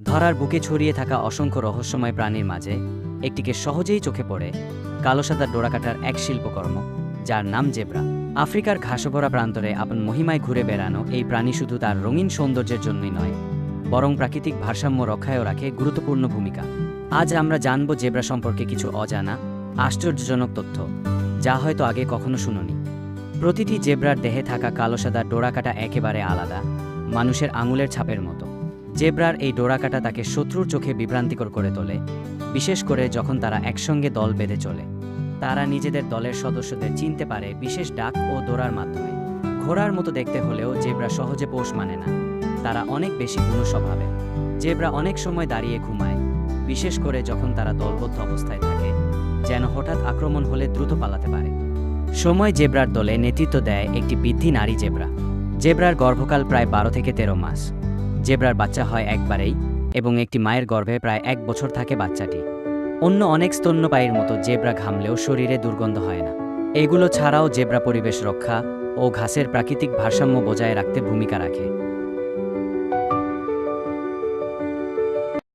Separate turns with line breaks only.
ধরার বুকে ছড়িয়ে থাকা অসংখ্য রহস্যময় প্রাণীর মাঝে একটিকে সহজেই চোখে পড়ে কালো সাদা ডোরাকাটার এক শিল্পকর্ম, যার নাম জেব্রা। আফ্রিকার ঘাসভরা প্রান্তরে আপন মহিমায় ঘুরে বেড়ানো এই প্রাণী শুধু তার রঙিন সৌন্দর্যের জন্যই নয়, বরং প্রাকৃতিক ভারসাম্য রক্ষায়ও রাখে গুরুত্বপূর্ণ ভূমিকা। আজ আমরা জানব জেব্রা সম্পর্কে কিছু অজানা, আশ্চর্যজনক তথ্য, যা হয়তো আগে কখনো শুনোনি। প্রতিটি জেব্রার দেহে থাকা কালো সাদা ডোরাকাটা একেবারে আলাদা, মানুষের আঙুলের ছাপের মতো। জেব্রার এই ডোরাকাটা তাকে শত্রুর চোখে বিভ্রান্তিকর করে তোলে, বিশেষ করে যখন তারা একসঙ্গে দল বেঁধে চলে। তারা নিজেদের দলের সদস্যদের চিনতে পারে বিশেষ ডাক ও ডোরার মাধ্যমে। ঘোড়ার মতো দেখতে হলেও জেব্রা সহজে পোষ মানে না, তারা অনেক বেশি বুনো স্বভাবের। জেব্রা অনেক সময় দাঁড়িয়ে ঘুমায়, বিশেষ করে যখন তারা দলবদ্ধ অবস্থায় থাকে, যেন হঠাৎ আক্রমণ হলে দ্রুত পালাতে পারে। সময় জেব্রার দলে নেতৃত্ব দেয় একটি বৃদ্ধি নারী জেব্রা। জেব্রার গর্ভকাল প্রায় 12 থেকে 13 মাস। জেব্রার বাচ্চা হয় একবারেই এবং একটি মায়ের গর্ভে প্রায় 1 বছর থাকে বাচ্চাটি। অন্য অনেক স্তন্যপায়ীর মতো জেব্রা ঘামলেও শরীরে দুর্গন্ধ হয় না। এগুলো ছাড়াও জেব্রা পরিবেশ রক্ষা ও ঘাসের প্রাকৃতিক ভারসাম্য বজায় রাখতে ভূমিকা রাখে।